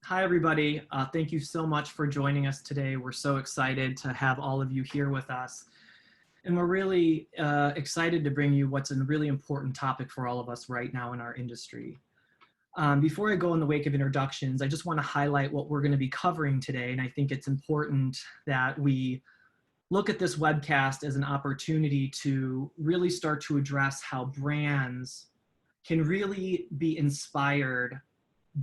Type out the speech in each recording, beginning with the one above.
Hi, everybody. Thank you so much for joining us today. We're so excited to have all of you here with us. And we're really excited to bring you what's a really important topic for all of us right now in our industry. Before I go in the wake of introductions, I just want to highlight what we're going to be covering today. And I think it's important that we look at this webcast as an opportunity to really start to address how brands can really be inspired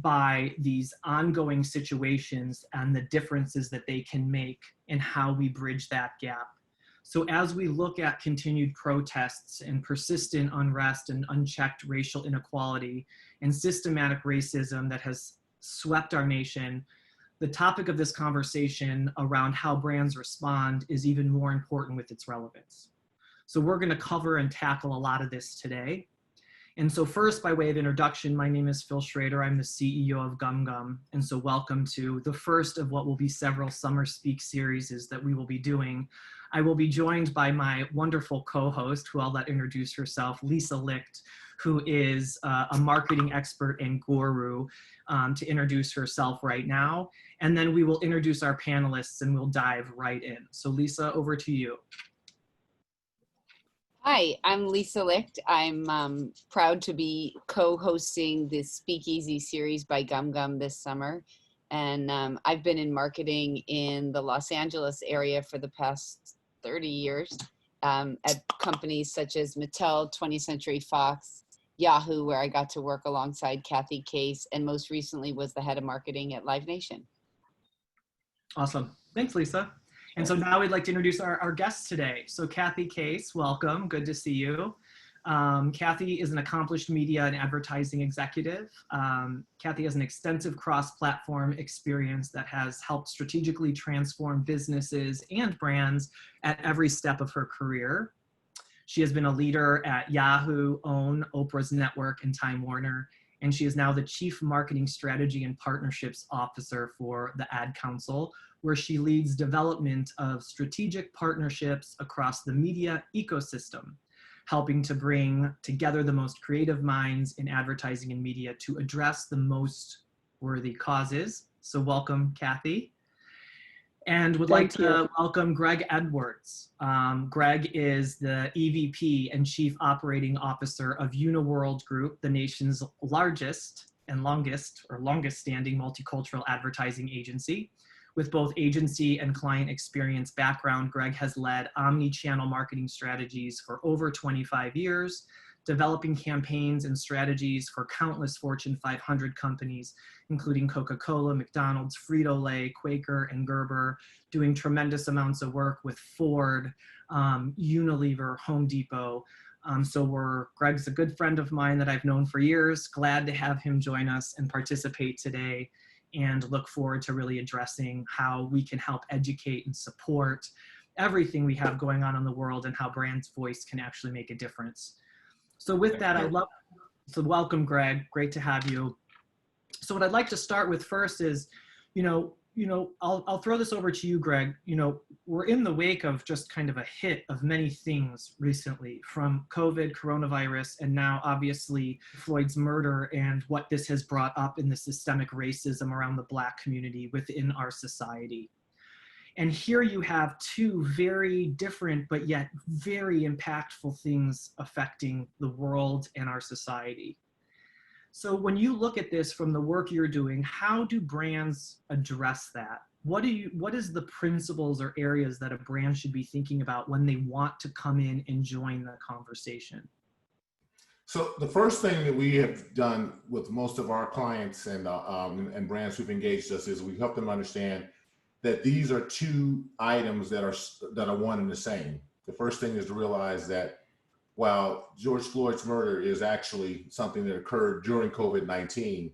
by these ongoing situations and the differences that they can make in how we bridge that gap. So as we look at continued protests and persistent unrest and unchecked racial inequality and systematic racism that has swept our nation, the topic of this conversation around how brands respond is even more important with its relevance. So we're going to cover and tackle a lot of this today. And so first, by way of introduction, my name is Phil Schraeder. I'm the CEO of GumGum. And so welcome to the first of what will be several Summer Speak series that we will be doing. I will be joined by my wonderful co-host, who I'll let introduce herself, Lisa Licht, who is a marketing expert and guru, to introduce herself right now. And then we will introduce our panelists and we'll dive right in. So Lisa, over to you. Hi, I'm Lisa Licht. I'm proud to be co-hosting the Speakeasy series by GumGum this summer. And I've been in marketing in the Los Angeles area for the past 30 years at companies such as Mattel, 20th Century Fox, Yahoo, where I got to work alongside Kathy Kayse, and most recently was the head of marketing at Live Nation. Awesome. Thanks, Lisa. And so now we'd like to introduce our guests today. So Kathy Kayse, welcome. Good to see you. Kathy is an accomplished media and advertising executive. Kathy has an extensive cross-platform experience that has helped strategically transform businesses and brands at every step of her career. She has been a leader at Yahoo, OWN, Oprah's Network, and Time Warner. And she is now the Chief Marketing Strategy and Partnerships Officer for the Ad Council, where she leads development of strategic partnerships across the media ecosystem, helping to bring together the most creative minds in advertising and media to address the most worthy causes. So welcome, Kathy. And would like to welcome Greg Edwards. Greg is the EVP and Chief Operating Officer of UniWorld Group, the nation's largest and longest standing multicultural advertising agency. With both agency and client experience background, Greg has led omni-channel marketing strategies for over 25 years, developing campaigns and strategies for countless Fortune 500 companies, including Coca-Cola, McDonald's, Frito-Lay, Quaker, and Gerber, doing tremendous amounts of work with Ford, Unilever, Home Depot. Greg's a good friend of mine that I've known for years. Glad to have him join us and participate today, and look forward to really addressing how we can help educate and support everything we have going on in the world and how brand's voice can actually make a difference. So with that, welcome, Greg. Great to have you. So what I'd like to start with first is, I'll throw this over to you, Greg. We're in the wake of just kind of a hit of many things recently, from COVID, coronavirus, and now obviously Floyd's murder and what this has brought up in the systemic racism around the Black community within our society. And here you have two very different, but yet very impactful things affecting the world and our society. So when you look at this from the work you're doing, how do brands address that? What is the principles or areas that a brand should be thinking about when they want to come in and join the conversation? So the first thing that we have done with most of our clients and brands who've engaged us is we help them understand that these are two items that are one and the same. The first thing is to realize that while George Floyd's murder is actually something that occurred during COVID-19,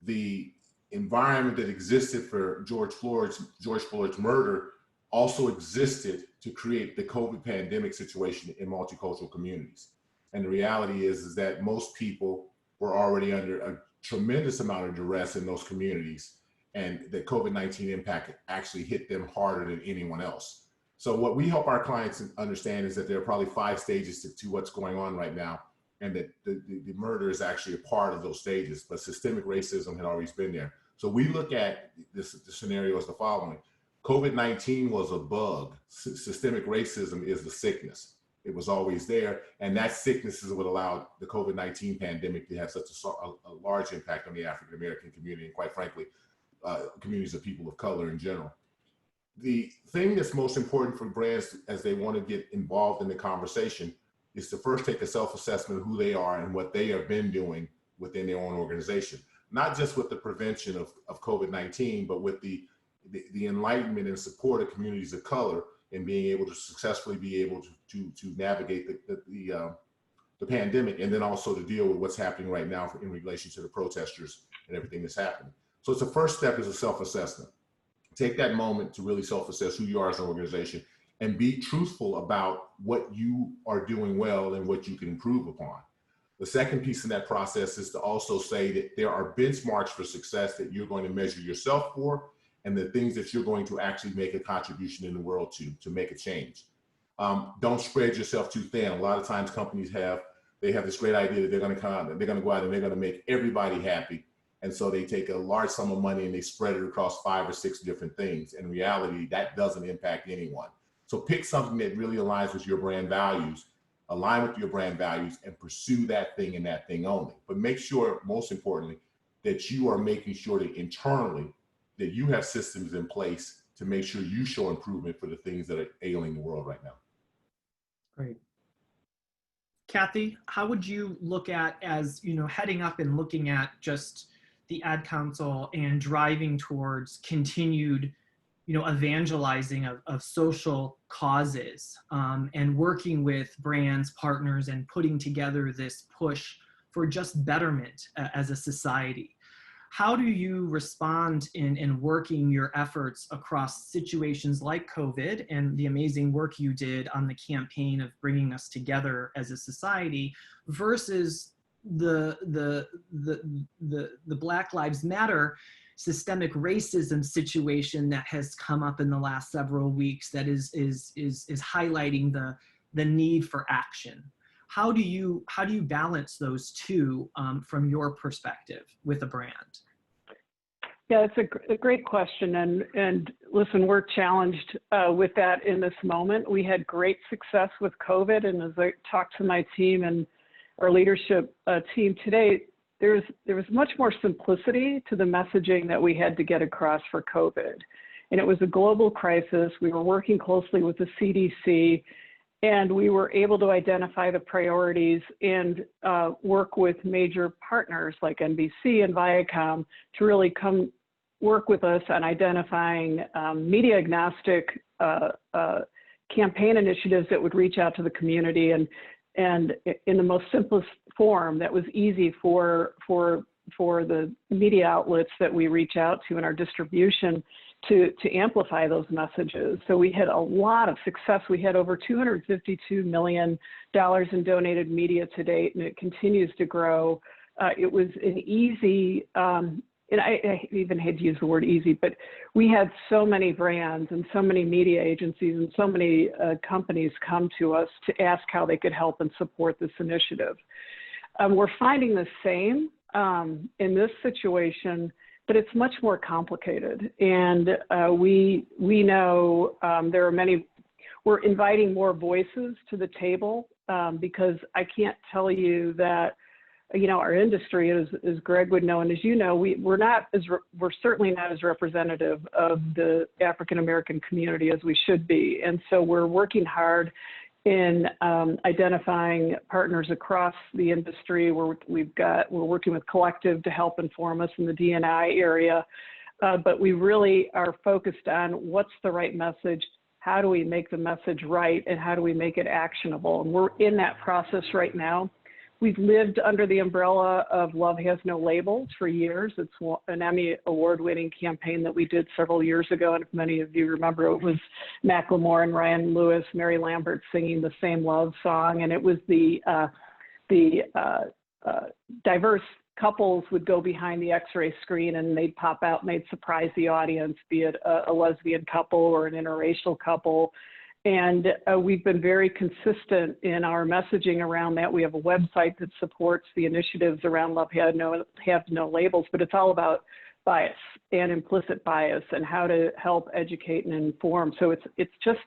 the environment that existed for George Floyd's murder also existed to create the COVID pandemic situation in multicultural communities. And the reality is that most people were already under a tremendous amount of duress in those communities, and the COVID-19 impact actually hit them harder than anyone else. So what we help our clients understand is that there are probably 5 stages to what's going on right now, and that the murder is actually a part of those stages, but systemic racism had always been there. So we look at this scenario as the following. COVID-19 was a bug. Systemic racism is the sickness. It was always there. And that sickness is what allowed the COVID-19 pandemic to have such a large impact on the African-American community and, quite frankly, communities of people of color in general. The thing that's most important for brands as they want to get involved in the conversation is to first take a self-assessment of who they are and what they have been doing within their own organization. Not just with the prevention of COVID-19, but with the enlightenment and support of communities of color and being able to successfully be able to navigate the pandemic, and then also to deal with what's happening right now in relation to the protesters and everything that's happening. So it's the first step is a self-assessment. Take that moment to really self-assess who you are as an organization and be truthful about what you are doing well and what you can improve upon. The second piece in that process is to also say that there are benchmarks for success that you're going to measure yourself for, and the things that you're going to actually make a contribution in the world to make a change. Don't spread yourself too thin. A lot of times companies have this great idea that they're going to come out and they're going to go out and they're going to make everybody happy. And so they take a large sum of money and they spread it across 5 or 6 different things. In reality, that doesn't impact anyone. So pick something that really aligns with your brand values, align with your brand values, and pursue that thing and that thing only. But make sure, most importantly, that you are making sure that internally that you have systems in place to make sure you show improvement for the things that are ailing the world right now. Great. Kathy, how would you look at, as heading up and looking at just the Ad Council and driving towards continued evangelizing of social causes, and working with brands, partners, and putting together this push for just betterment as a society? How do you respond in working your efforts across situations like COVID and the amazing work you did on the campaign of bringing us together as a society versus the Black Lives Matter systemic racism situation that has come up in the last several weeks that is highlighting the need for action? How do you balance those two from your perspective with a brand? Yeah, it's a great question. And listen, we're challenged with that in this moment. We had great success with COVID. And as I talked to my team and our leadership team today, there was much more simplicity to the messaging that we had to get across for COVID. And it was a global crisis. We were working closely with the CDC, and we were able to identify the priorities and work with major partners like NBC and Viacom to really come work with us on identifying media agnostic campaign initiatives that would reach out to the community and in the most simplest form that was easy for the media outlets that we reach out to in our distribution to amplify those messages. So we had a lot of success. We had over $252 million in donated media to date, and it continues to grow. It was an easy, and I even hate to use the word easy, but we had so many brands and so many media agencies and so many companies come to us to ask how they could help and support this initiative. We're finding the same in this situation, but it's much more complicated. And we know there are many, we're inviting more voices to the table because I can't tell you that, our industry, as Greg would know, and as you know, we're certainly not as representative of the African-American community as we should be. And so we're working hard in identifying partners across the industry. We're working with Collective to help inform us in the D&I area, but we really are focused on what's the right message, how do we make the message right, and how do we make it actionable? And we're in that process right now. We've lived under the umbrella of Love Has No Labels for years. It's an Emmy award-winning campaign that we did several years ago. And if many of you remember, it was Macklemore and Ryan Lewis, Mary Lambert singing the same love song. And it was the diverse couples would go behind the X-ray screen and they'd pop out and they'd surprise the audience, be it a lesbian couple or an interracial couple. And we've been very consistent in our messaging around that. We have a website that supports the initiatives around Love Have No Labels, but it's all about bias and implicit bias and how to help educate and inform. So it's just,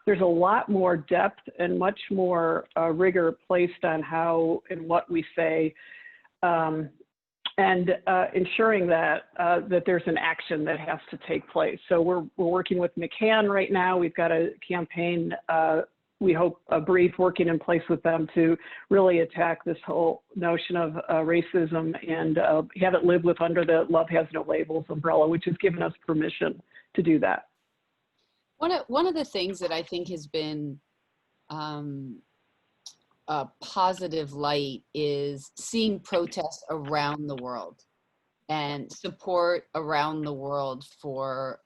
there's a lot more depth and much more rigor placed on how and what we say, and ensuring that that there's an action that has to take place. So we're working with McCann right now. We've got a campaign, we hope a brief working in place with them to really attack this whole notion of racism and have it live with under the Love Has No Labels umbrella, which has given us permission to do that. One of the things that I think has been a positive light is seeing protests around the world and support around the world for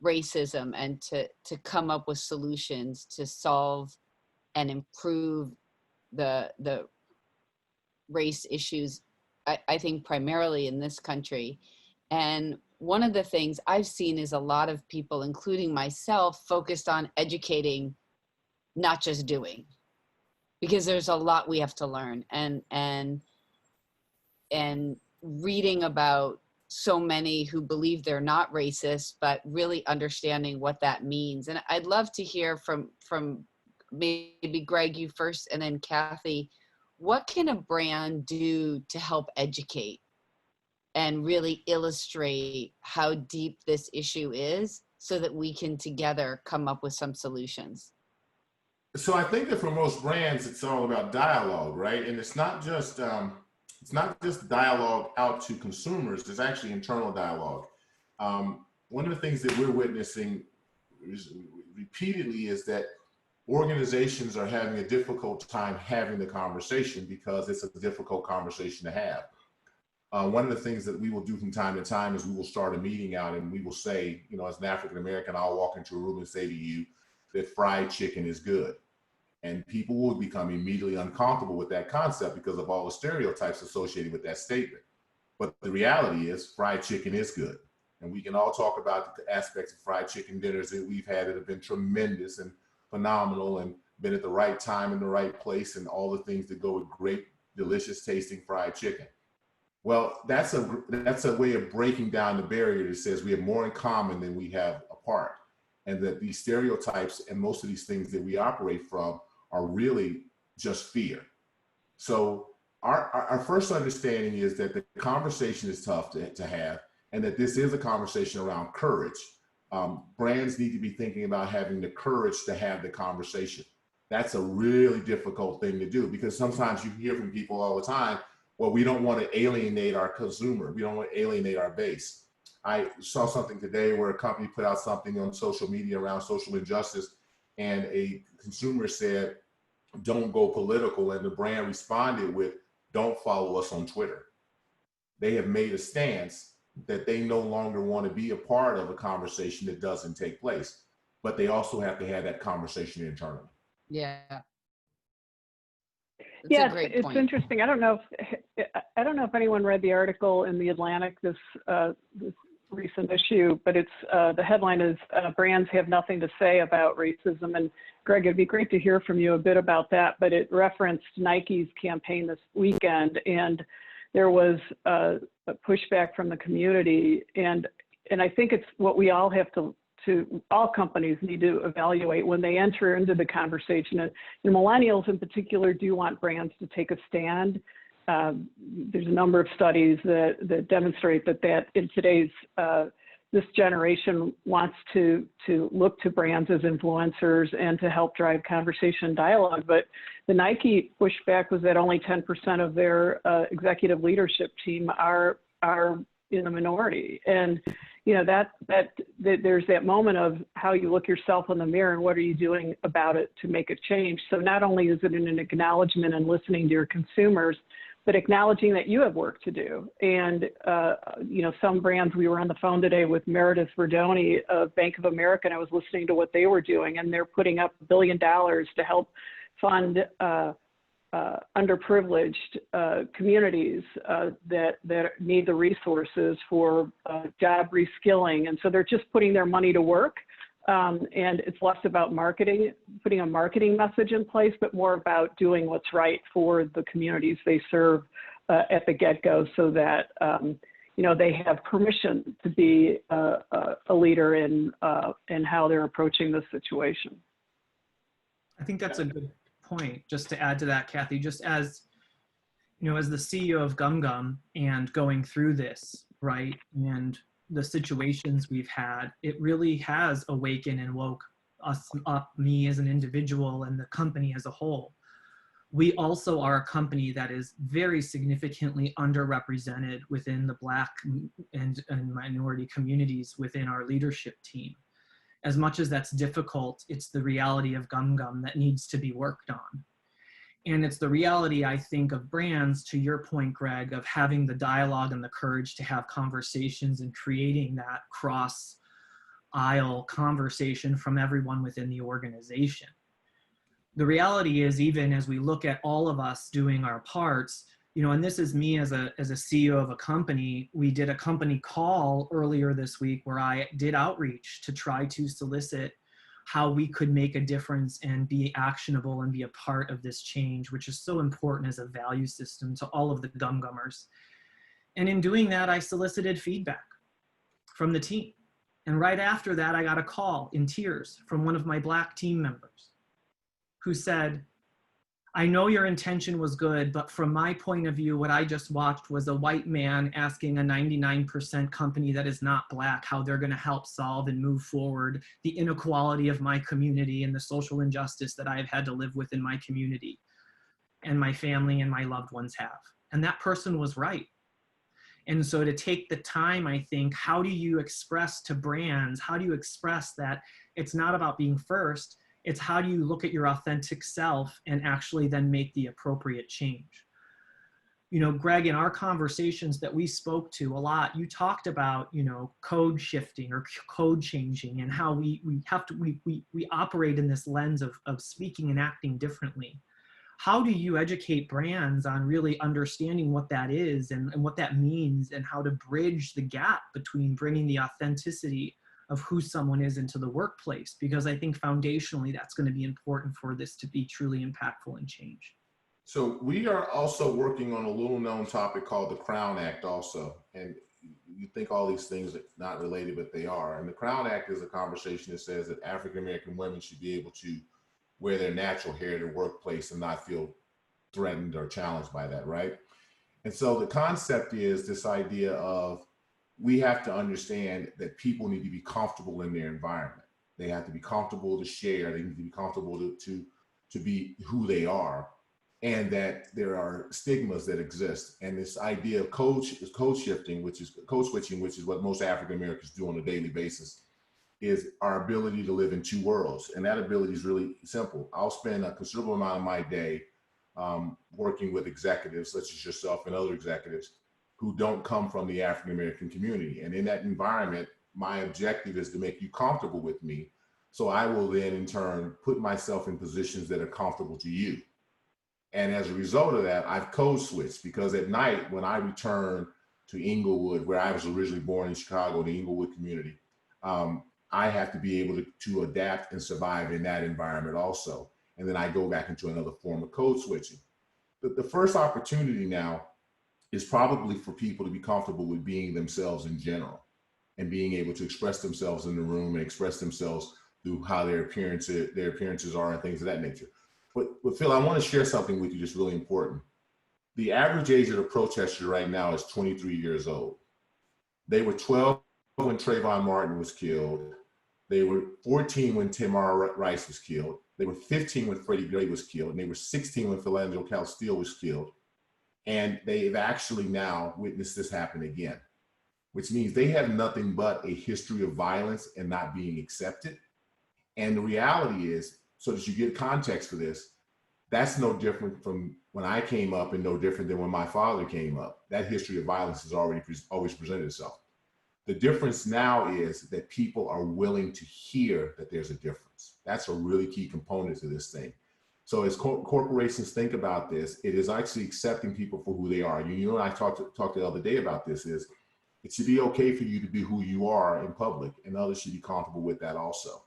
racism, and to come up with solutions to solve and improve the race issues, I think primarily in this country. And one of the things I've seen is a lot of people, including myself, focused on educating, not just doing, because there's a lot we have to learn, and reading about so many who believe they're not racist, but really understanding what that means. And I'd love to hear from maybe Greg, you first, and then Kathy, what can a brand do to help educate and really illustrate how deep this issue is so that we can together come up with some solutions? So I think that for most brands, it's all about dialogue, right? And it's not just dialogue out to consumers. It's actually internal dialogue. One of the things that we're witnessing repeatedly is that organizations are having a difficult time having the conversation because it's a difficult conversation to have. One of the things that we will do from time to time is we will start a meeting out and we will say, you know, as an African American, I'll walk into a room and say to you that fried chicken is good. And people will become immediately uncomfortable with that concept because of all the stereotypes associated with that statement. But the reality is fried chicken is good. And we can all talk about the aspects of fried chicken dinners that we've had that have been tremendous and phenomenal and been at the right time in the right place and all the things that go with great, delicious tasting fried chicken. Well, that's a way of breaking down the barrier that says we have more in common than we have apart. And that these stereotypes and most of these things that we operate from are really just fear. So our first understanding is that the conversation is tough to have, and that this is a conversation around courage. Brands need to be thinking about having the courage to have the conversation. That's a really difficult thing to do because sometimes you hear from people all the time, well, we don't want to alienate our consumer. We don't want to alienate our base. I saw something today where a company put out something on social media around social injustice, and a consumer said, don't go political, and the brand responded with, don't follow us on Twitter. They have made a stance that they no longer want to be a part of a conversation that doesn't take place, but they also have to have that conversation internally. Yeah. Yeah, it's interesting. I don't know if anyone read the article in the Atlantic, this recent issue, but it's the headline is brands have nothing to say about racism. And Greg, it'd be great to hear from you a bit about that, but it referenced Nike's campaign this weekend, and there was a pushback from the community. And I think it's what we all have to all companies need to evaluate when they enter into the conversation. And millennials in particular do want brands to take a stand. There's a number of studies that demonstrate that in today's, this generation wants to look to brands as influencers and to help drive conversation and dialogue. But the Nike pushback was that only 10% of their executive leadership team are in the minority. And you know, that there's that moment of how you look yourself in the mirror and what are you doing about it to make a change. So not only is it an acknowledgement and listening to your consumers, but acknowledging that you have work to do. And, you know, some brands, we were on the phone today with Meredith Verdoni of Bank of America, and I was listening to what they were doing, and they're putting up $1 billion to help fund underprivileged communities that need the resources for job reskilling. And so they're just putting their money to work. And it's less about marketing, putting a marketing message in place, but more about doing what's right for the communities they serve at the get-go, so that they have permission to be a leader in how they're approaching the situation. I think that's a good point. Just to add to that, Kathy, just as as the CEO of GumGum and going through this, right, and the situations we've had, it really has awakened and woke us up, me as an individual and the company as a whole. We also are a company that is very significantly underrepresented within the Black and minority communities within our leadership team. As much as that's difficult, it's the reality of GumGum that needs to be worked on. And it's the reality, I think, of brands, to your point, Greg, of having the dialogue and the courage to have conversations and creating that cross-aisle conversation from everyone within the organization. The reality is, even as we look at all of us doing our parts, and this is me as a CEO of a company, we did a company call earlier this week where I did outreach to try to solicit how we could make a difference and be actionable and be a part of this change, which is so important as a value system to all of the GumGummers. And in doing that, I solicited feedback from the team. And right after that, I got a call in tears from one of my Black team members who said, I know your intention was good, but from my point of view, what I just watched was a white man asking a 99% company that is not Black how they're going to help solve and move forward the inequality of my community and the social injustice that I've had to live with in my community and my family and my loved ones have. And that person was right. And so to take the time, I think, how do you express to brands, how do you express that it's not about being first, it's how do you look at your authentic self and actually then make the appropriate change. Greg, in our conversations that we spoke to a lot, you talked about, code shifting or code changing and how we operate in this lens of speaking and acting differently. How do you educate brands on really understanding what that is and what that means and how to bridge the gap between bringing the authenticity of who someone is into the workplace? Because I think foundationally that's going to be important for this to be truly impactful and change. So we are also working on a little known topic called the Crown Act also. And you think all these things are not related, but they are. And the Crown Act is a conversation that says that African-American women should be able to wear their natural hair to the workplace and not feel threatened or challenged by that, right? And so the concept is this idea of we have to understand that people need to be comfortable in their environment. They have to be comfortable to share. They need to be comfortable to be who they are, and that there are stigmas that exist. And this idea of code shifting, which is code switching, which is what most African Americans do on a daily basis, is our ability to live in two worlds. And that ability is really simple. I'll spend a considerable amount of my day working with executives such as yourself and other executives who don't come from the African-American community. And in that environment, my objective is to make you comfortable with me. So I will then in turn put myself in positions that are comfortable to you. And as a result of that, I've code switched, because at night when I return to Inglewood, where I was originally born in Chicago, the Inglewood community, I have to be able to adapt and survive in that environment also. And then I go back into another form of code switching. The first opportunity now is probably for people to be comfortable with being themselves in general and being able to express themselves in the room and express themselves through how their appearances are and things of that nature. But Phil, I want to share something with you just really important. The average age of the protester right now is 23 years old. They were 12 when Trayvon Martin was killed. They were 14 when Tamir Rice was killed. They were 15 when Freddie Gray was killed. And they were 16 when Philando Castile was killed. And they've actually now witnessed this happen again, which means they have nothing but a history of violence and not being accepted. And the reality is, so that you get context for this, that's no different from when I came up and no different than when my father came up. That history of violence has always presented itself. The difference now is that people are willing to hear that there's a difference. That's a really key component to this thing. So as corporations think about this, it is actually accepting people for who they are. You know, I talked the other day about this, is it should be okay for you to be who you are in public, and others should be comfortable with that also.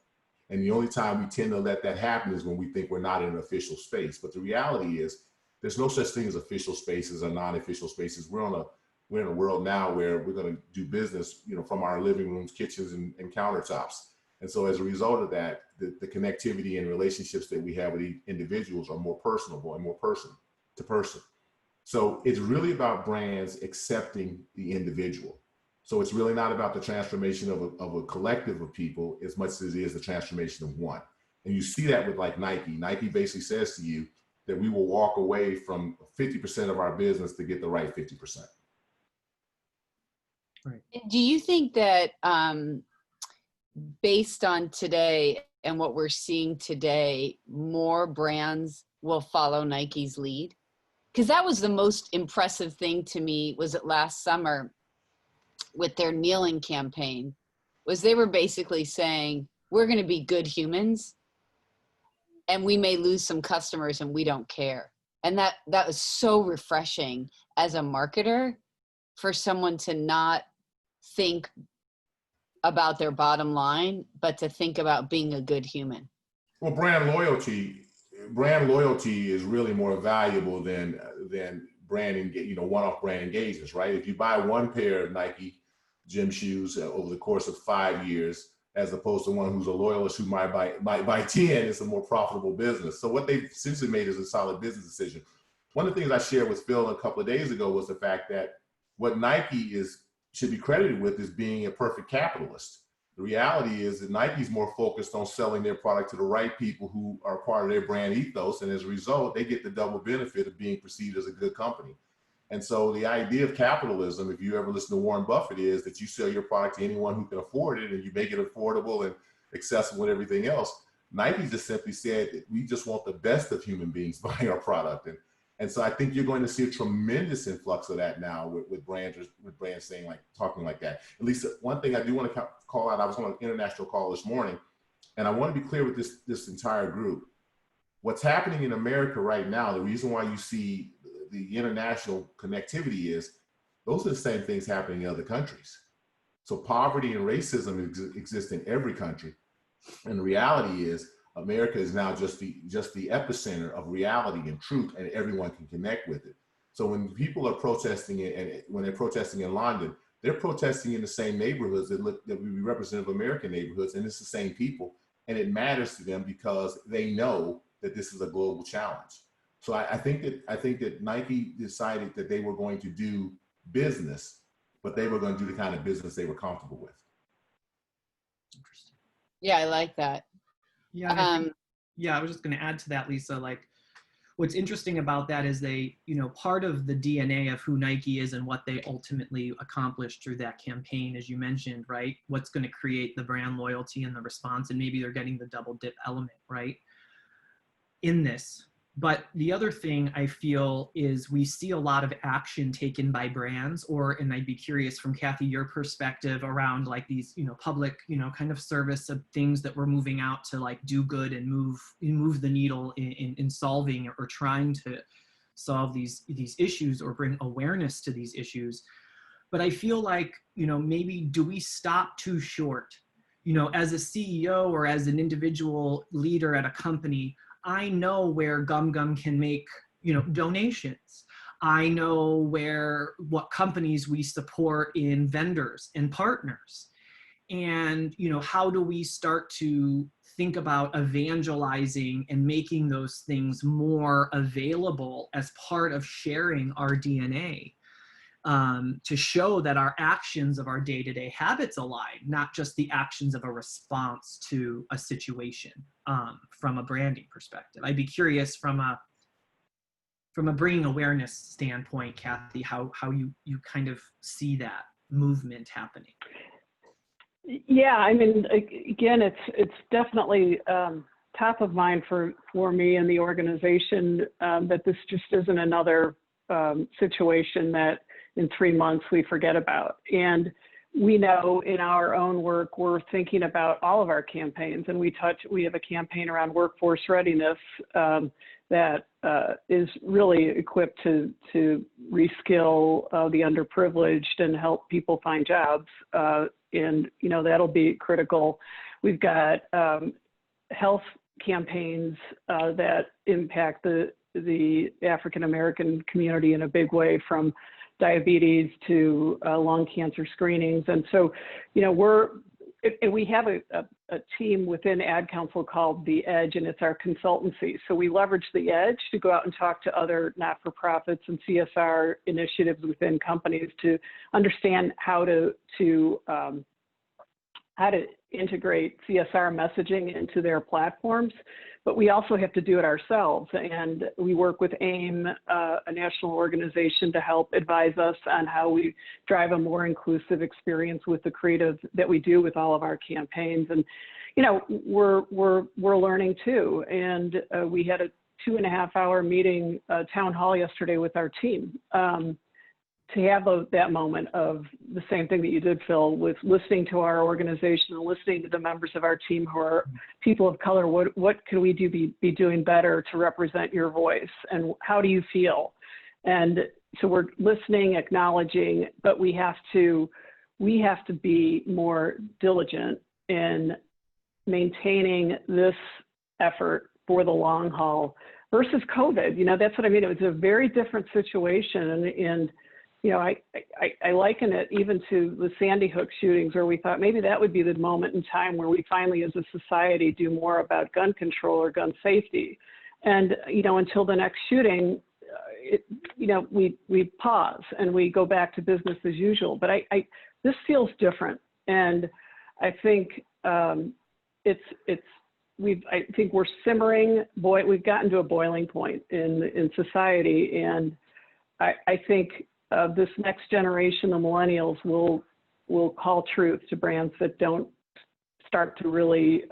And the only time we tend to let that happen is when we think we're not in an official space. But the reality is there's no such thing as official spaces or non-official spaces. We're on we're in a world now where we're going to do business, from our living rooms, kitchens, and countertops. And so as a result of that, the connectivity and relationships that we have with individuals are more personable and more person to person. So it's really about brands accepting the individual. So it's really not about the transformation of a collective of people as much as it is the transformation of one. And you see that with like Nike. Nike basically says to you that we will walk away from 50% of our business to get the right 50%. Right. Do you think that based on today and what we're seeing today, more brands will follow Nike's lead? Because that was the most impressive thing to me, was it last summer with their kneeling campaign, was they were basically saying, we're going to be good humans and we may lose some customers and we don't care. And that was so refreshing as a marketer, for someone to not think about their bottom line, but to think about being a good human. Well, brand loyalty is really more valuable than one-off brand engagements, right? If you buy one pair of Nike gym shoes over the course of 5 years, as opposed to one who's a loyalist who might buy 10, it's a more profitable business. So what they've essentially made is a solid business decision. One of the things I shared with Phil a couple of days ago was the fact that what Nike should be credited with is being a perfect capitalist. The reality is that Nike's more focused on selling their product to the right people who are part of their brand ethos. And as a result, they get the double benefit of being perceived as a good company. And so the idea of capitalism, if you ever listen to Warren Buffett, is that you sell your product to anyone who can afford it and you make it affordable and accessible and everything else. Nike just simply said that we just want the best of human beings buying our product. And so I think you're going to see a tremendous influx of that now with brands saying talking like that. At least one thing I do want to call out, I was on an international call this morning, and I want to be clear with this entire group. What's happening in America right now, the reason why you see the international connectivity is those are the same things happening in other countries. So poverty and racism exist in every country. And the reality is America is now just the epicenter of reality and truth, and everyone can connect with it. So when people are protesting and when they're protesting in London, they're protesting in the same neighborhoods that would be representative of American neighborhoods, and it's the same people. And it matters to them because they know that this is a global challenge. So I think that Nike decided that they were going to do business, but they were going to do the kind of business they were comfortable with. Interesting. Yeah, I like that. Yeah. I was just going to add to that, Lisa. Like, what's interesting about that is they, part of the DNA of who Nike is and what they ultimately accomplished through that campaign, as you mentioned, right? What's going to create the brand loyalty and the response, and maybe they're getting the double dip element, right, in this. But the other thing I feel is we see a lot of action taken by brands, and I'd be curious from Kathy, your perspective around like these, public, kind of service of things that we're moving out to like do good and move the needle in solving or trying to solve these issues or bring awareness to these issues. But I feel like, maybe do we stop too short? As a CEO or as an individual leader at a company, I know where GumGum can make, donations. I know what companies we support in vendors and partners. And, how do we start to think about evangelizing and making those things more available as part of sharing our DNA, to show that our actions of our day-to-day habits align, not just the actions of a response to a situation, from a branding perspective. I'd be curious from a bringing awareness standpoint, Kathy, how you kind of see that movement happening. Yeah, I mean, again, it's definitely top of mind for me and the organization, that this just isn't another situation that in 3 months we forget about. And we know in our own work, we're thinking about all of our campaigns, and we have a campaign around workforce readiness that is really equipped to reskill the underprivileged and help people find jobs. And, that'll be critical. We've got health campaigns that impact the African-American community in a big way, from diabetes to lung cancer screenings. And so, you know, we have a team within Ad Council called The Edge, and it's our consultancy. So we leverage The Edge to go out and talk to other not-for-profits and CSR initiatives within companies to understand how to integrate CSR messaging into their platforms. But we also have to do it ourselves. And we work with AIM, a national organization, to help advise us on how we drive a more inclusive experience with the creative that we do with all of our campaigns. And, you know, we're learning too. And we had a 2.5-hour meeting, town hall yesterday with our team. To have that moment of the same thing that you did, Phil, with listening to our organization and listening to the members of our team who are people of color. What can we be doing better to represent your voice, and how do you feel? And so we're listening, acknowledging, but we have to be more diligent in maintaining this effort for the long haul versus COVID. You know, that's what I mean. It was a very different situation, and you know, I liken it even to the Sandy Hook shootings, where we thought maybe that would be the moment in time where we finally, as a society, do more about gun control or gun safety. And, you know, until the next shooting, you know, we pause and we go back to business as usual. But this feels different. And I think I think we're simmering, we've gotten to a boiling point in society. And I think this next generation, the millennials, will call truth to brands that don't start to really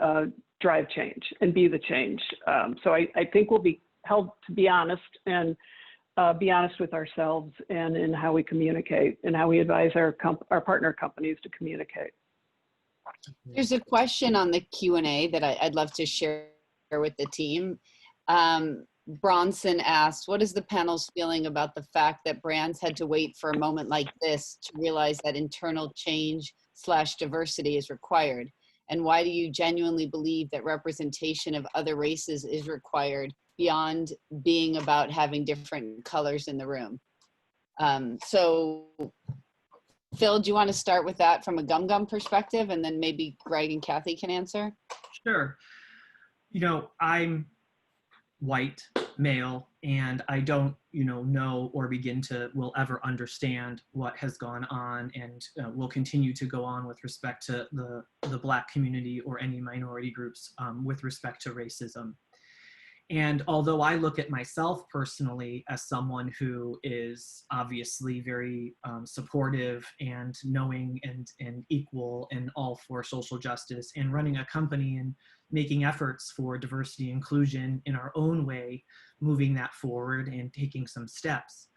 drive change and be the change. So I think we'll be held to be honest, and be honest with ourselves and in how we communicate and how we advise our partner companies to communicate. There's a question on the Q&A that I'd love to share with the team. Bronson asked, what is the panel's feeling about the fact that brands had to wait for a moment like this to realize that internal change/diversity is required? And why do you genuinely believe that representation of other races is required beyond being about having different colors in the room? So Phil, do you want to start with that from a GumGum perspective, and then maybe Greg and Kathy can answer? Sure. You know, I'm white, male, and I don't, you know or will ever understand what has gone on and will continue to go on with respect to the Black community or any minority groups with respect to racism. And although I look at myself personally as someone who is obviously very supportive and knowing and equal and all for social justice and running a company and making efforts for diversity and inclusion in our own way, moving that forward and taking some steps.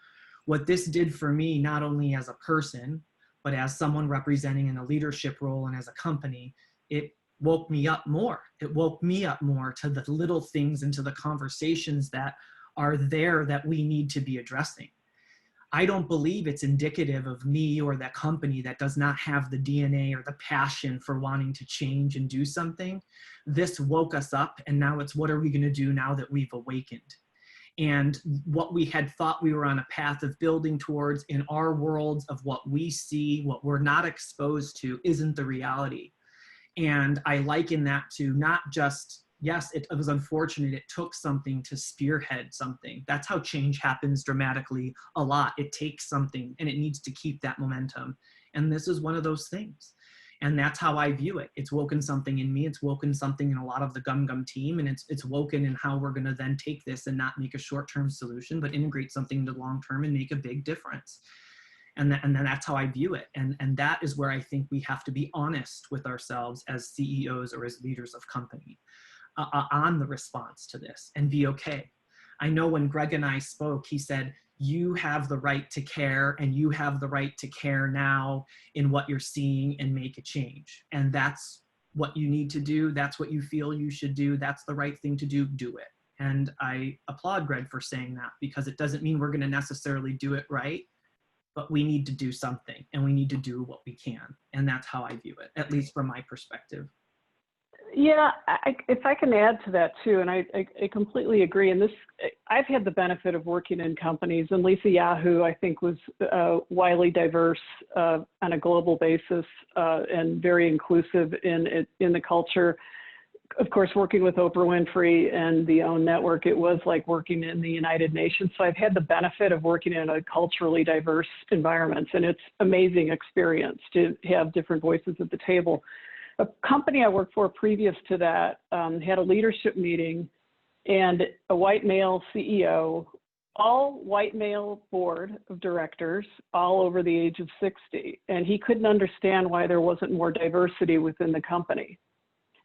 What this did for me, not only as a person, but as someone representing in a leadership role and as a company, it woke me up more. It woke me up more to the little things and to the conversations that are there that we need to be addressing. I don't believe it's indicative of me or that company that does not have the DNA or the passion for wanting to change and do something. This woke us up, and now it's what are we going to do now that we've awakened? And what we had thought we were on a path of building towards in our worlds of what we see, what we're not exposed to, isn't the reality. And I liken that to not just, yes, it was unfortunate, it took something to spearhead something. That's how change happens dramatically a lot. It takes something and it needs to keep that momentum. And this is one of those things. And that's how I view it. It's woken something in me. It's woken something in a lot of the GumGum team. And it's woken in how we're gonna then take this and not make a short-term solution, but integrate something into long-term and make a big difference. And then that's how I view it. And that is where I think we have to be honest with ourselves as CEOs or as leaders of company on the response to this and be okay. I know when Greg and I spoke, he said, you have the right to care and you have the right to care now in what you're seeing and make a change. And that's what you need to do. That's what you feel you should do. That's the right thing to do it. And I applaud Greg for saying that, because it doesn't mean we're going to necessarily do it right, but we need to do something and we need to do what we can. And that's how I view it, at least from my perspective. Yeah, if I can add to that too, and I completely agree. And this, I've had the benefit of working in companies, and Lisa Yahoo, I think, was widely diverse on a global basis and very inclusive in the culture. Of course, working with Oprah Winfrey and the OWN network, it was like working in the United Nations. So I've had the benefit of working in a culturally diverse environment, and it's amazing experience to have different voices at the table. A company I worked for previous to that had a leadership meeting, and a white male CEO, all white male board of directors, all over the age of 60. And he couldn't understand why there wasn't more diversity within the company.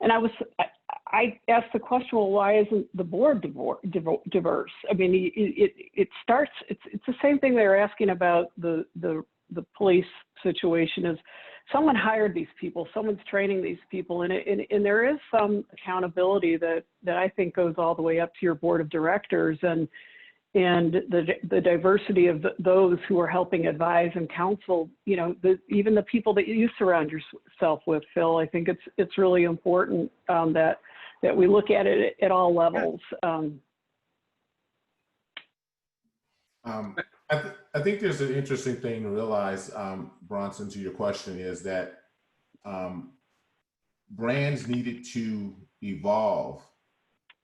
And I asked the question, well, why isn't the board diverse? I mean, it's the same thing they were asking about the police situation. Is someone hired these people, someone's training these people, and there is some accountability that I think goes all the way up to your board of directors and the diversity of those who are helping advise and counsel, you know, even the people that you surround yourself with, Phil. I think it's really important that we look at it at all levels. I think there's an interesting thing to realize, Bronson, to your question, is that brands needed to evolve,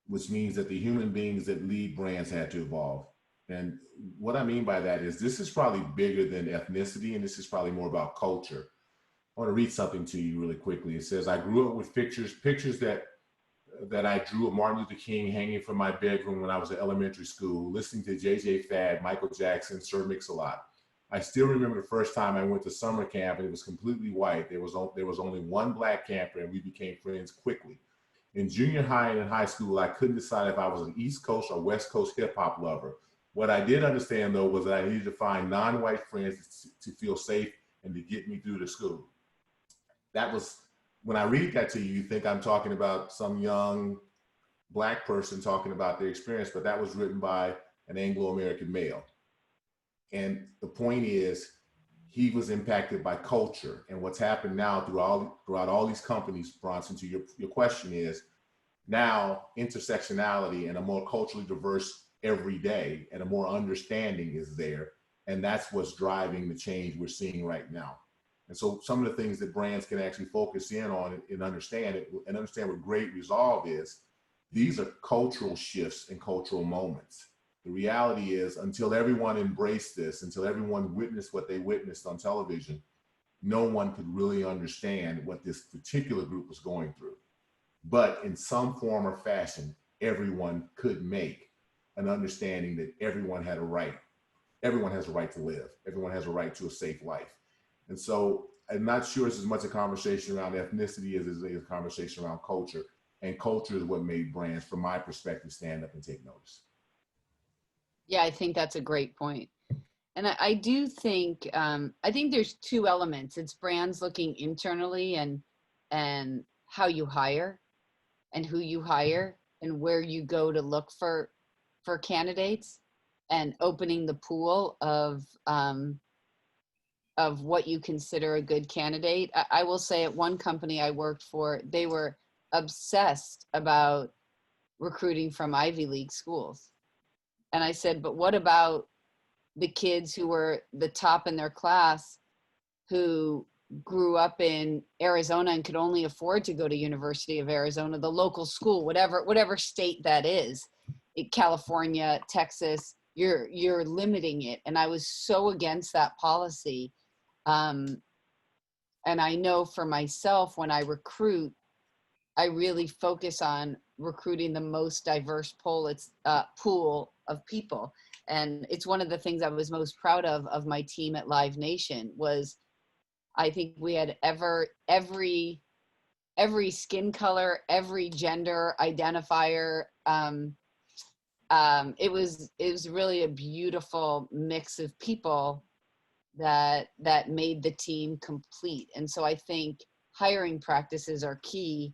which means that the human beings that lead brands had to evolve. And what I mean by that is this is probably bigger than ethnicity, and this is probably more about culture. I want to read something to you really quickly. It says, I grew up with pictures that I drew of Martin Luther King hanging from my bedroom when I was in elementary school, listening to J.J. Fad, Michael Jackson, Sir Mix-a-Lot. I still remember the first time I went to summer camp and it was completely white. There was only one black camper and we became friends quickly. In junior high and in high school, I couldn't decide if I was an East Coast or West Coast hip hop lover. What I did understand though was that I needed to find non-white friends to feel safe and to get me through the school. That was, when I read that to you, you think I'm talking about some young black person talking about their experience, but that was written by an Anglo-American male. And the point is, he was impacted by culture. And what's happened now throughout all these companies, Bronson, to your question is, now intersectionality and a more culturally diverse every day and a more understanding is there. And that's what's driving the change we're seeing right now. And so some of the things that brands can actually focus in on and understand it, and understand what great resolve is, these are cultural shifts and cultural moments. The reality is, until everyone embraced this, until everyone witnessed what they witnessed on television, no one could really understand what this particular group was going through. But in some form or fashion, everyone could make an understanding that everyone had a right. Everyone has a right to live. Everyone has a right to a safe life. And so I'm not sure it's as much a conversation around ethnicity as it is a conversation around culture. And culture is what made brands, from my perspective, stand up and take notice. Yeah, I think that's a great point. And I do think, I think there's two elements. It's brands looking internally and how you hire and who you hire and where you go to look for candidates, and opening the pool of what you consider a good candidate. I will say at one company I worked for, they were obsessed about recruiting from Ivy League schools. And I said, but what about the kids who were the top in their class, who grew up in Arizona and could only afford to go to University of Arizona, the local school, whatever state that is, California, Texas, you're limiting it. And I was so against that policy. And I know for myself, when I recruit, I really focus on recruiting the most diverse pool of people. And it's one of the things I was most proud of my team at Live Nation was, I think we had every skin color, every gender identifier. It was really a beautiful mix of people that made the team complete. And so I think hiring practices are key.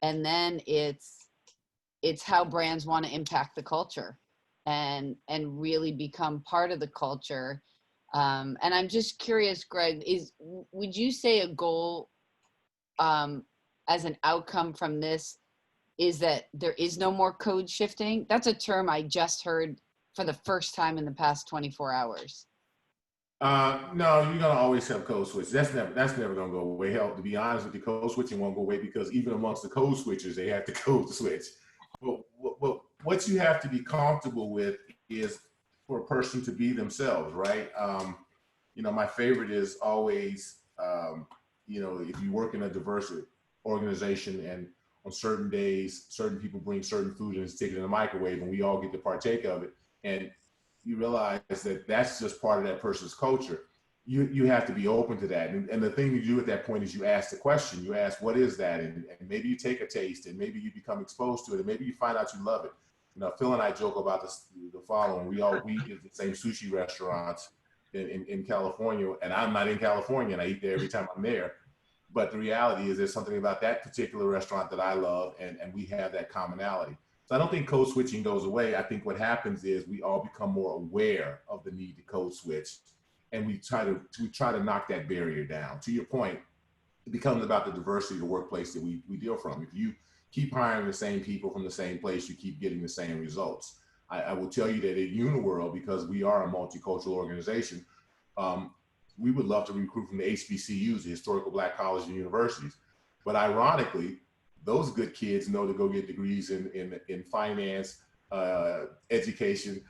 And then it's how brands want to impact the culture and really become part of the culture. And I'm just curious, Greg, would you say a goal as an outcome from this is that there is no more code shifting? That's a term I just heard for the first time in the past 24 hours. No, you're gonna always have code switch. That's never gonna go away. Hell, to be honest with you, code switching won't go away because even amongst the code switchers, they have to code switch. But what you have to be comfortable with is for a person to be themselves, right? You know, my favorite is always, you know, if you work in a diverse organization and on certain days, certain people bring certain food and stick it in the microwave and we all get to partake of it. And you realize that that's just part of that person's culture. You have to be open to that. And the thing you do at that point is you ask the question, you ask, what is that? And maybe you take a taste and maybe you become exposed to it and maybe you find out you love it. You know, Phil and I joke about the following. We eat at the same sushi restaurants in California, and I'm not in California and I eat there every time I'm there. But the reality is there's something about that particular restaurant that I love and we have that commonality. So I don't think code switching goes away. I think what happens is we all become more aware of the need to code switch, and we try to knock that barrier down. To your point, it becomes about the diversity of the workplace that we deal from. If you keep hiring the same people from the same place, you keep getting the same results. I will tell you that at UniWorld, because we are a multicultural organization, we would love to recruit from the HBCUs, the Historical Black Colleges and Universities. But ironically, those good kids know to go get degrees in finance, education,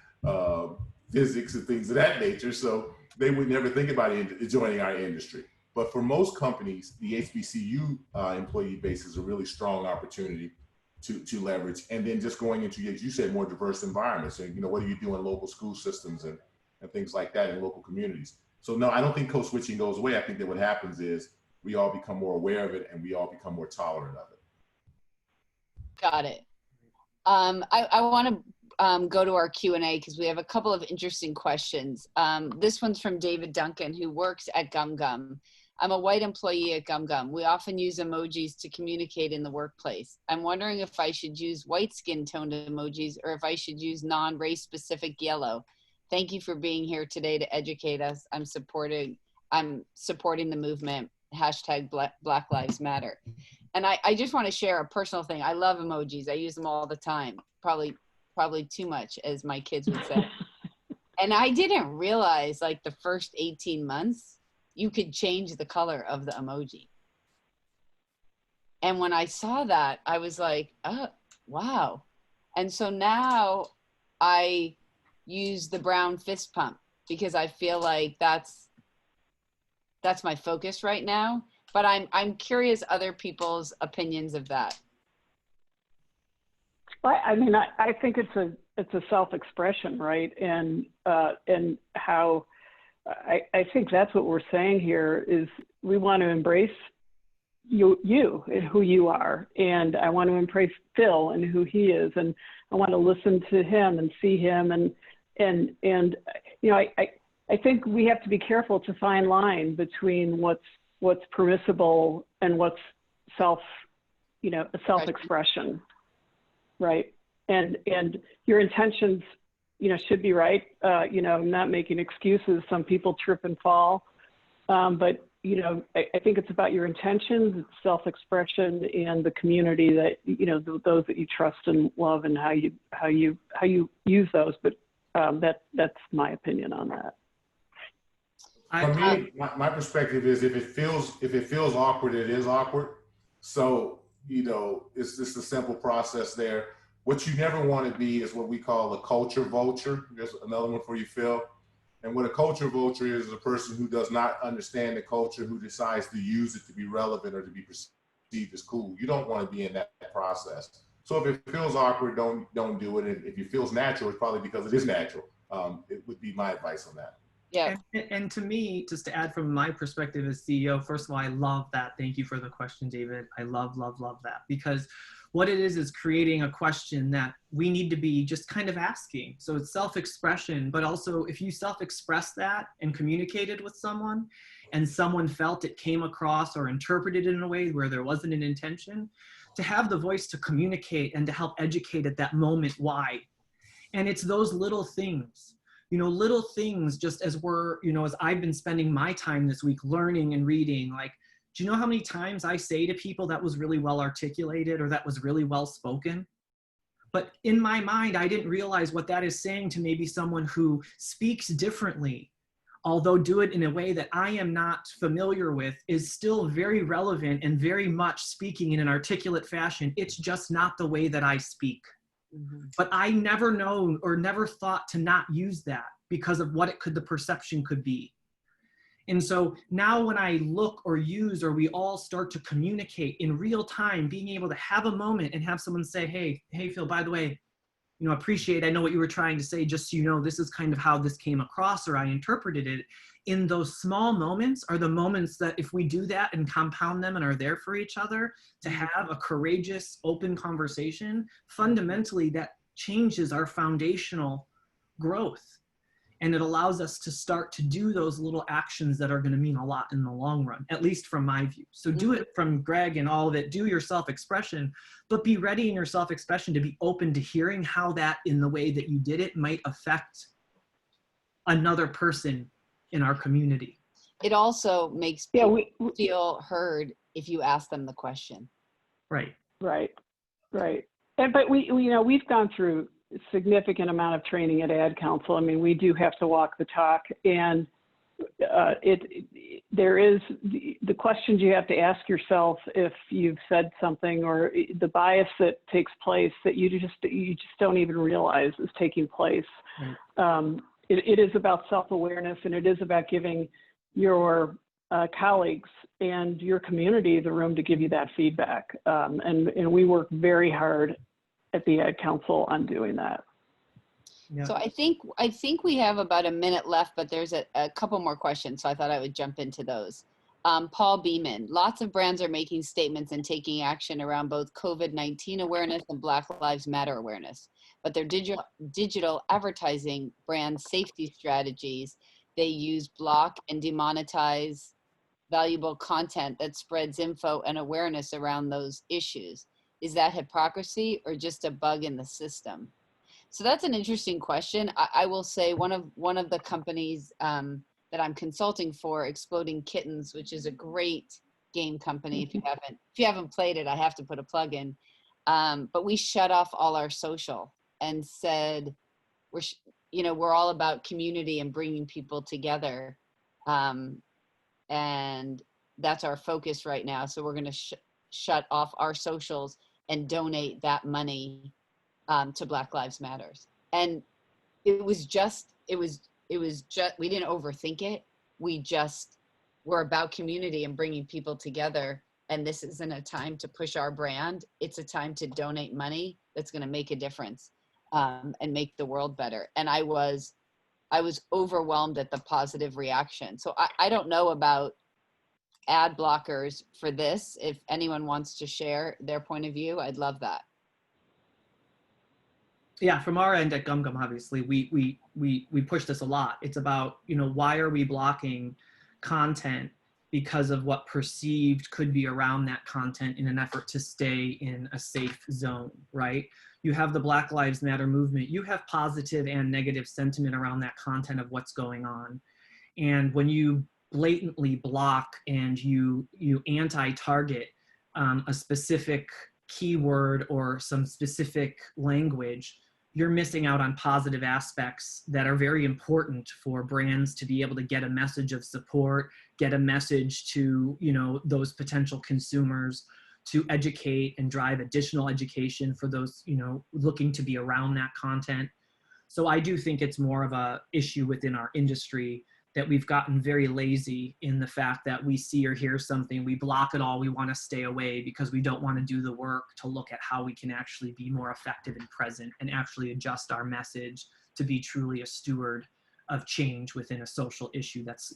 physics, and things of that nature. So they would never think about joining our industry. But for most companies, the HBCU employee base is a really strong opportunity to leverage. And then just going into, as you said, more diverse environments. And, you know, what do you do in local school systems and things like that in local communities? So no, I don't think code switching goes away. I think that what happens is we all become more aware of it and we all become more tolerant of it. Got it. I want to go to our Q&A because we have a couple of interesting questions. This one's from David Duncan, who works at GumGum. I'm a white employee at GumGum. We often use emojis to communicate in the workplace. I'm wondering if I should use white skin toned emojis or if I should use non-race specific yellow. Thank you for being here today to educate us. I'm supporting the movement, #Black Lives Matter. And I just want to share a personal thing. I love emojis. I use them all the time, probably too much, as my kids would say. And I didn't realize, like, the first 18 months, you could change the color of the emoji. And when I saw that, I was like, oh, wow. And so now I use the brown fist pump because I feel like that's my focus right now. But I'm curious other people's opinions of that. I mean, I think it's a self-expression, right? And how I think that's what we're saying here is we want to embrace you and who you are, and I want to embrace Phil and who he is, and I want to listen to him and see him, and you know, I think we have to be careful to find line between what's permissible and what's self-expression, right? And your intentions, you know, should be right. You know, not making excuses. Some people trip and fall, but you know, I think it's about your intentions, it's self-expression, and the community that, you know, those that you trust and love, and how you use those. But that's my opinion on that. For me, my perspective is if it feels awkward, it is awkward. So, you know, it's just a simple process there. What you never want to be is what we call a culture vulture. There's another one for you, Phil. And what a culture vulture is a person who does not understand the culture, who decides to use it to be relevant or to be perceived as cool. You don't want to be in that process. So if it feels awkward, don't do it. And if it feels natural, it's probably because it is natural. It would be my advice on that. Yeah. And to me, just to add from my perspective as CEO, first of all, I love that. Thank you for the question, David. I love that, because what it is creating a question that we need to be just kind of asking. So it's self-expression, but also if you self-express that and communicated with someone and someone felt it came across or interpreted it in a way where there wasn't an intention, to have the voice to communicate and to help educate at that moment why. And it's those little things. You know, little things, just as we're, you know, as I've been spending my time this week learning and reading, like Do you know how many times I say to people that was really well articulated or that was really well spoken? But in my mind, I didn't realize what that is saying to maybe someone who speaks differently, although do it in a way that I am not familiar with, is still very relevant and very much speaking in an articulate fashion. It's just not the way that I speak. Mhm. But I never known or never thought to not use that because of what the perception could be. And so now when I look or use, or we all start to communicate in real time, being able to have a moment and have someone say, hey, Phil, by the way, I know what you were trying to say, just so you know, this is kind of how this came across, or I interpreted it. In those small moments are the moments that if we do that and compound them and are there for each other to have a courageous, open conversation, fundamentally that changes our foundational growth. And it allows us to start to do those little actions that are going to mean a lot in the long run, at least from my view. So do it from Greg and all of it, do your self-expression, but be ready in your self-expression to be open to hearing how that in the way that you did it might affect another person in our community. It also makes people feel heard if you ask them the question. Right. And, but we've gone through a significant amount of training at Ad Council. I mean, we do have to walk the talk, and there is the questions you have to ask yourself if you've said something, or the bias that takes place that you just don't even realize is taking place. Right. It is about self-awareness, and it is about giving your colleagues and your community the room to give you that feedback. And we work very hard at the Ad Council on doing that. Yeah. So I think we have about a minute left, but there's a couple more questions, so I thought I would jump into those. Paul Beeman, lots of brands are making statements and taking action around both COVID-19 awareness and Black Lives Matter awareness, but their digital advertising brand safety strategies, they use block and demonetize valuable content that spreads info and awareness around those issues. Is that hypocrisy or just a bug in the system? So that's an interesting question. I will say one of the companies that I'm consulting for, Exploding Kittens, which is a great game company. If you haven't played it, I have to put a plug in. But we shut off all our social and said we're all about community and bringing people together, and that's our focus right now. So we're going to shut off our socials and donate that money to Black Lives Matters. And it was just, we didn't overthink it. We're about community and bringing people together. And this isn't a time to push our brand. It's a time to donate money that's going to make a difference and make the world better. And I was overwhelmed at the positive reaction. So I don't know about ad blockers for this. If anyone wants to share their point of view, I'd love that. Yeah, from our end at GumGum, obviously, we push this a lot. It's about, why are we blocking content because of what perceived could be around that content in an effort to stay in a safe zone, right? You have the Black Lives Matter movement. You have positive and negative sentiment around that content of what's going on. And when you blatantly block and you anti-target a specific keyword or some specific language, you're missing out on positive aspects that are very important for brands to be able to get a message of support, get a message to, those potential consumers, to educate and drive additional education for those, looking to be around that content. So I do think it's more of a issue within our industry that we've gotten very lazy in the fact that we see or hear something, we block it all, we want to stay away because we don't want to do the work to look at how we can actually be more effective and present and actually adjust our message to be truly a steward of change within a social issue that's,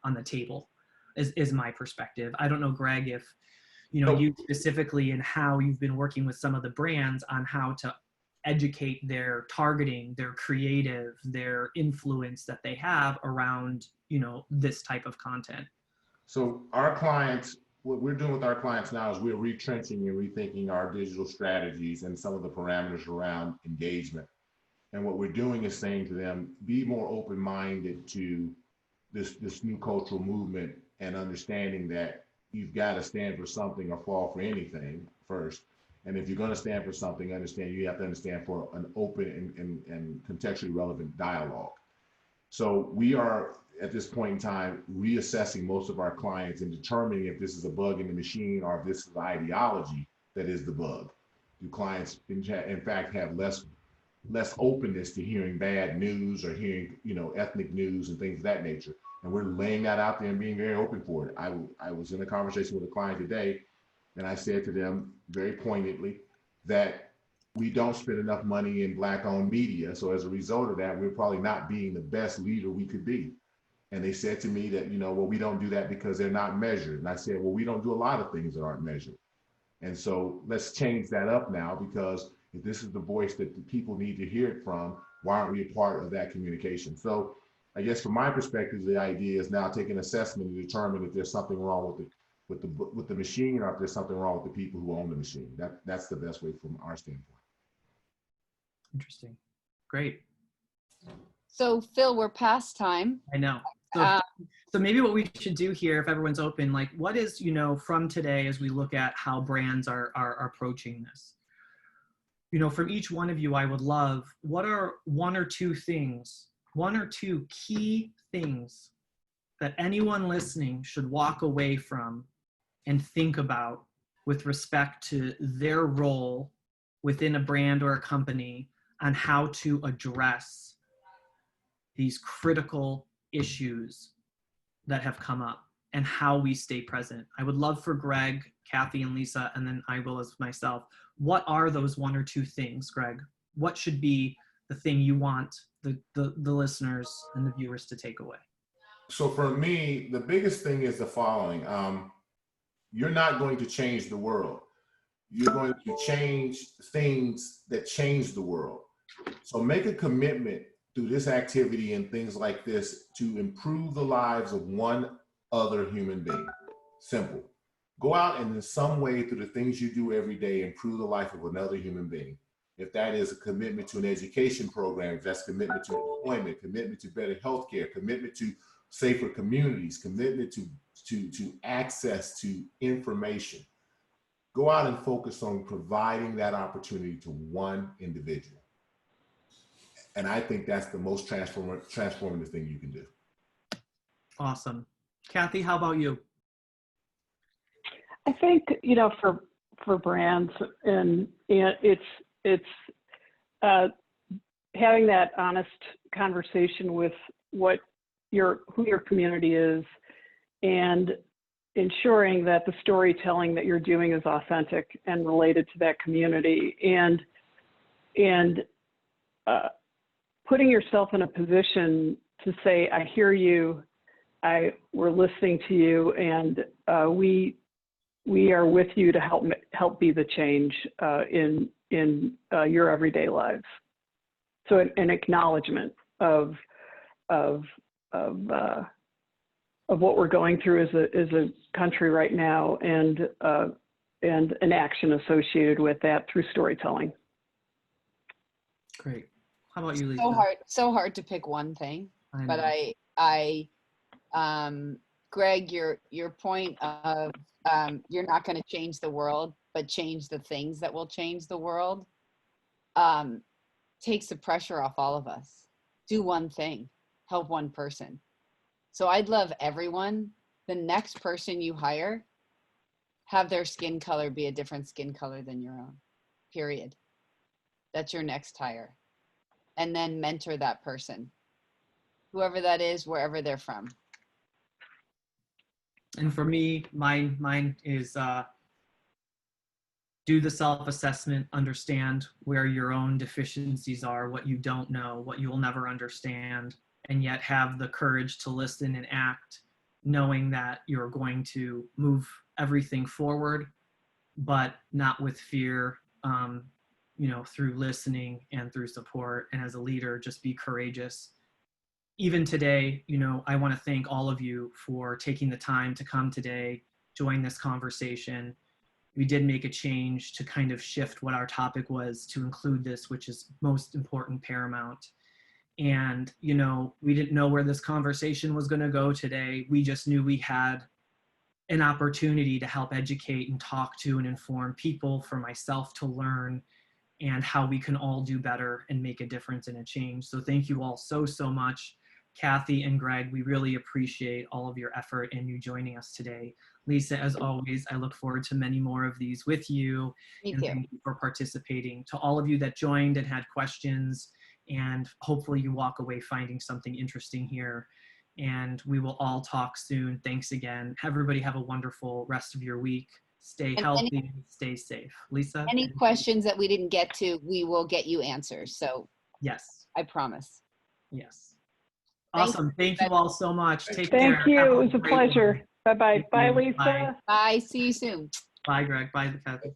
on the table, is my perspective. I don't know, Greg, if, you specifically and how you've been working with some of the brands on how to educate their targeting, their creative, their influence that they have around, this type of content. So our clients, what we're doing with our clients now is we're retrenching and rethinking our digital strategies and some of the parameters around engagement. And what we're doing is saying to them, be more open-minded to this new cultural movement and understanding that you've got to stand for something or fall for anything first. And if you're going to stand for something, you have to understand for an open and contextually relevant dialogue. So we are at this point in time reassessing most of our clients and determining if this is a bug in the machine or if this is the ideology that is the bug. Do clients in fact have less openness to hearing bad news or hearing, ethnic news and things of that nature? And we're laying that out there and being very open for it. I was in a conversation with a client today, and I said to them very pointedly that we don't spend enough money in Black-owned media. So as a result of that, we're probably not being the best leader we could be. And they said to me that, well, we don't do that because they're not measured. And I said, well, we don't do a lot of things that aren't measured. And so let's change that up now, because if this is the voice that the people need to hear it from, why aren't we a part of that communication? So I guess from my perspective, the idea is now take an assessment to determine if there's something wrong with the machine, or if there's something wrong with the people who own the machine. That's the best way from our standpoint. Interesting. Great. So Phil, we're past time. I know. So maybe what we should do here, if everyone's open, like what is, from today as we look at how brands are approaching this? From each one of you, I would love, what are one or two key things that anyone listening should walk away from and think about with respect to their role within a brand or a company on how to address these critical issues that have come up and how we stay present? I would love for Greg, Kathy, and Lisa, and then I will as myself. What are those one or two things, Greg? What should be the thing you want the listeners and the viewers to take away? So for me, the biggest thing is the following. You're not going to change the world. You're going to change things that change the world. So make a commitment through this activity and things like this to improve the lives of one other human being. Simple. Go out and in some way through the things you do every day, improve the life of another human being. If that is a commitment to an education program, if that's commitment to employment, commitment to better healthcare, commitment to safer communities, commitment to access to information. Go out and focus on providing that opportunity to one individual. And I think that's the most transformative thing you can do. Awesome. Kathy, how about you? I think, for brands, and it's having that honest conversation with who your community is, and ensuring that the storytelling that you're doing is authentic and related to that community, and putting yourself in a position to say, I hear you, we're listening to you, and we are with you to help be the change in your everyday lives. So an acknowledgement of what we're going through as a country right now, and an action associated with that through storytelling. Great. How about you, Lisa? So hard to pick one thing, but Greg, your point of you're not going to change the world, but change the things that will change the world, takes the pressure off all of us. Do one thing, help one person. So I'd love everyone, the next person you hire, have their skin color be a different skin color than your own, period. That's your next hire. And then mentor that person, whoever that is, wherever they're from. And for me, mine is do the self-assessment, understand where your own deficiencies are, what you don't know, what you will never understand, and yet have the courage to listen and act, knowing that you're going to move everything forward, but not with fear, through listening and through support. And as a leader, just be courageous. Even today, I want to thank all of you for taking the time to come today, join this conversation. We did make a change to kind of shift what our topic was to include this, which is most important, paramount. And, you know, we didn't know where this conversation was going to go today. We just knew we had an opportunity to help educate and talk to and inform people, for myself to learn, and how we can all do better and make a difference and a change. So thank you all so, so much. Kathy and Greg, we really appreciate all of your effort and you joining us today. Lisa, as always, I look forward to many more of these with you. Me and too. Thank you for participating. To all of you that joined and had questions, and hopefully you walk away finding something interesting here. And we will all talk soon. Thanks again. Everybody have a wonderful rest of your week. Stay And healthy, stay safe. Lisa? Any questions that we didn't get to, we will get you answers. So Yes, I promise. yes. Thank Awesome. Thank you all so much. Take care. Thank Have you. It was a great one. pleasure. Bye-bye. Thank Bye, you. Lisa. Bye. Bye. See you soon. Bye, Greg. Bye, Kathy.